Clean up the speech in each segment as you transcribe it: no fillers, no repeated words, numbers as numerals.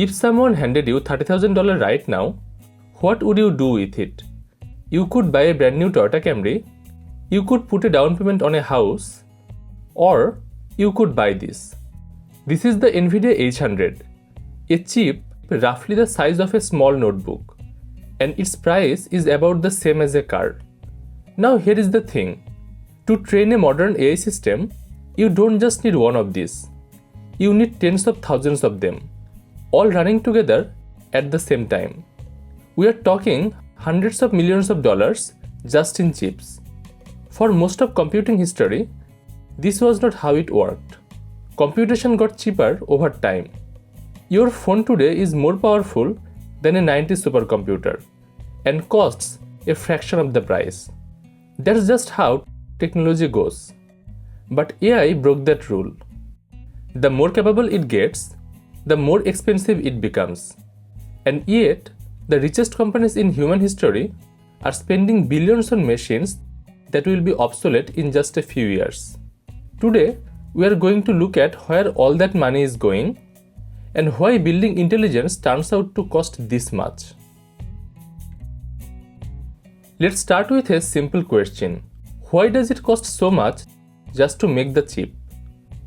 If someone handed you $30,000 right now, what would you do with it? You could buy a brand new Toyota Camry, you could put a down payment on a house, or you could buy this. This is the NVIDIA H100, a chip roughly the size of a small notebook, and its price is about the same as a car. Now here is the thing. To train a modern AI system, you don't just need one of these. You need tens of thousands of them, all running together at the same time. We are talking hundreds of millions of dollars just in chips. For most of computing history, this was not how it worked. Computation got cheaper over time. Your phone today is more powerful than a 90s supercomputer and costs a fraction of the price. That's just how technology goes. But AI broke that rule. The more capable it gets, the more expensive it becomes. And yet, the richest companies in human history are spending billions on machines that will be obsolete in just a few years. Today, we are going to look at where all that money is going and why building intelligence turns out to cost this much. Let's start with a simple question. Why does it cost so much just to make the chip?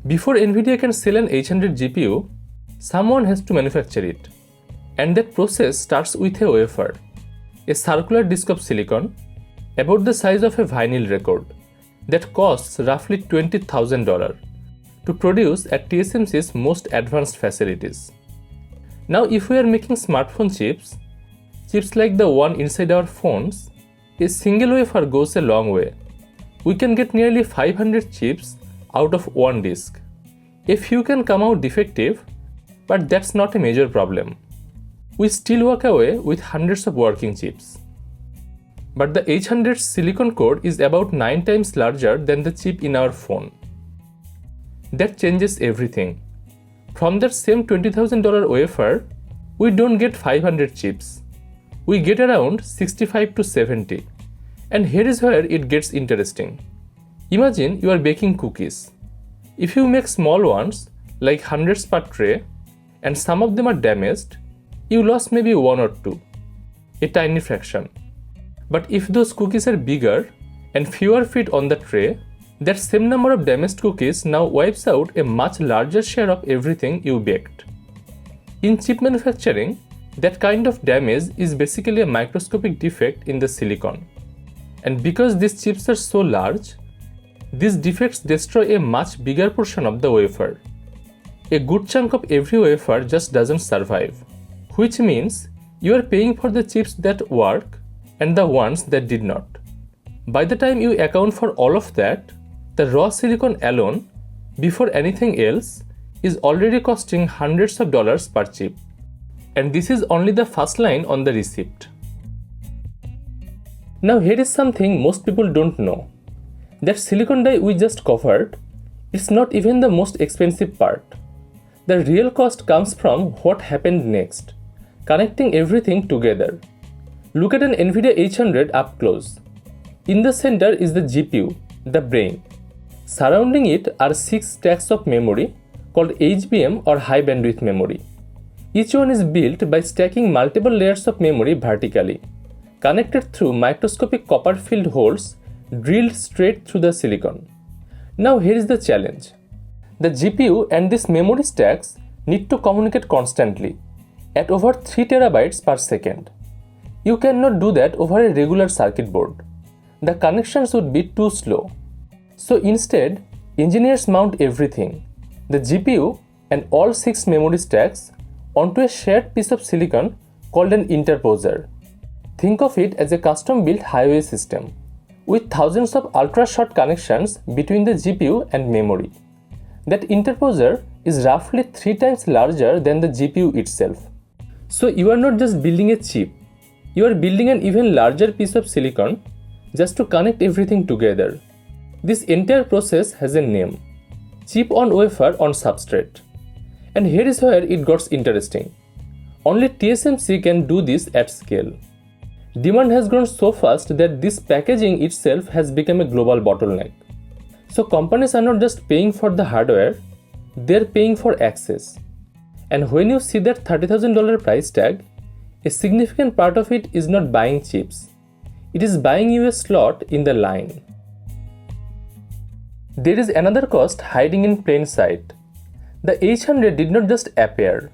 Before NVIDIA can sell an H100 GPU, someone has to manufacture it. And that process starts with a wafer, a circular disk of silicon about the size of a vinyl record that costs roughly $20,000 to produce at TSMC's most advanced facilities. Now if we are making smartphone chips like the one inside our phones, a single wafer goes a long way. We can get nearly 500 chips out of one disk. A few can come out defective, but that's not a major problem. We still walk away with hundreds of working chips. But the H100's silicon core is about 9 times larger than the chip in our phone. That changes everything. From that same $20,000 wafer, we don't get 500 chips. We get around 65 to 70. And here is where it gets interesting. Imagine you are baking cookies. If you make small ones, like hundreds per tray, and some of them are damaged, you lost maybe one or two, a tiny fraction. But if those cookies are bigger and fewer fit on the tray, that same number of damaged cookies now wipes out a much larger share of everything you baked. In chip manufacturing, that kind of damage is basically a microscopic defect in the silicon. And because these chips are so large, these defects destroy a much bigger portion of the wafer. A good chunk of every wafer just doesn't survive, which means you are paying for the chips that work and the ones that did not. By the time you account for all of that, the raw silicon alone, before anything else, is already costing hundreds of dollars per chip. And this is only the first line on the receipt. Now here is something most people don't know. That silicon die we just covered is not even the most expensive part. The real cost comes from what happened next, connecting everything together. Look at an NVIDIA H100 up close. In the center is the GPU, the brain. Surrounding it are 6 stacks of memory called HBM or high bandwidth memory. Each one is built by stacking multiple layers of memory vertically, connected through microscopic copper-filled holes drilled straight through the silicon. Now here is the challenge. The GPU and these memory stacks need to communicate constantly at over 3 terabytes per second. You cannot do that over a regular circuit board. The connections would be too slow. So instead, engineers mount everything, the GPU and all 6 memory stacks, onto a shared piece of silicon called an interposer. Think of it as a custom-built highway system with thousands of ultra-short connections between the GPU and memory. That interposer is roughly 3 times larger than the GPU itself. So you are not just building a chip, you are building an even larger piece of silicon just to connect everything together. This entire process has a name: chip on wafer on substrate. And here is where it gets interesting. Only TSMC can do this at scale. Demand has grown so fast that this packaging itself has become a global bottleneck. So companies are not just paying for the hardware, they're paying for access. And when you see that $30,000 price tag, a significant part of it is not buying chips. It is buying you a slot in the line. There is another cost hiding in plain sight. The H100 did not just appear.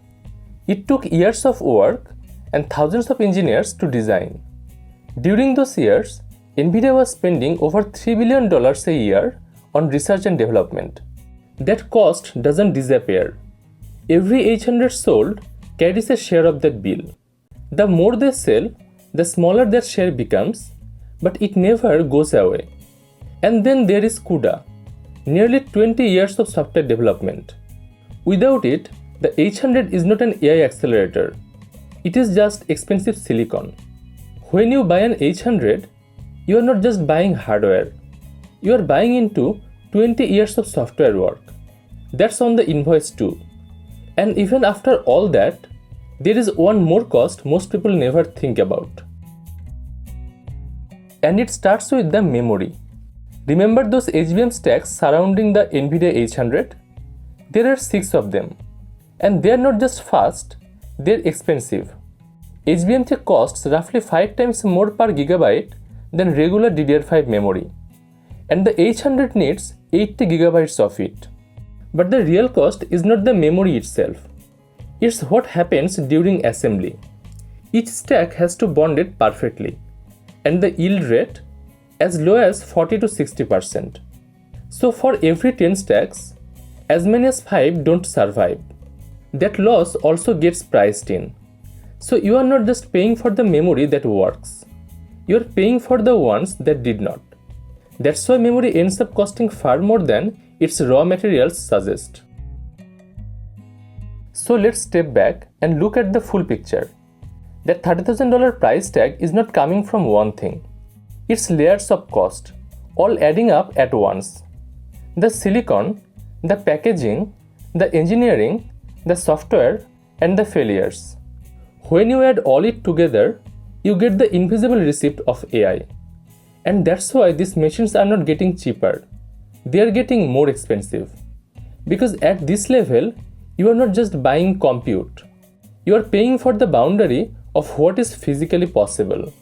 It took years of work and thousands of engineers to design. During those years, NVIDIA was spending over $3 billion a year on research and development. That cost doesn't disappear. Every H100 sold carries a share of that bill. The more they sell, the smaller that share becomes, but it never goes away. And then there is CUDA, nearly 20 years of software development. Without it, the H100 is not an AI accelerator. It is just expensive silicon. When you buy an H100, you are not just buying hardware. You are buying into 20 years of software work. That's on the invoice too. And even after all that, there is one more cost most people never think about. And it starts with the memory. Remember those HBM stacks surrounding the NVIDIA H100? There are 6 of them. And they are not just fast, they are expensive. HBM costs roughly 5 times more per gigabyte than regular DDR5 memory. And the H100 needs 80 gigabytes of it. But the real cost is not the memory itself. It's what happens during assembly. Each stack has to bond it perfectly, and the yield rate as low as 40 to 60%. So for every 10 stacks, as many as 5 don't survive. That loss also gets priced in. So you are not just paying for the memory that works. You are paying for the ones that did not. That's why memory ends up costing far more than its raw materials suggest. So let's step back and look at the full picture. That $30,000 price tag is not coming from one thing. It's layers of cost, all adding up at once. The silicon, the packaging, the engineering, the software, and the failures. When you add all it together, you get the invisible receipt of AI. And that's why these machines are not getting cheaper. They are getting more expensive. Because at this level, you are not just buying compute. You are paying for the boundary of what is physically possible.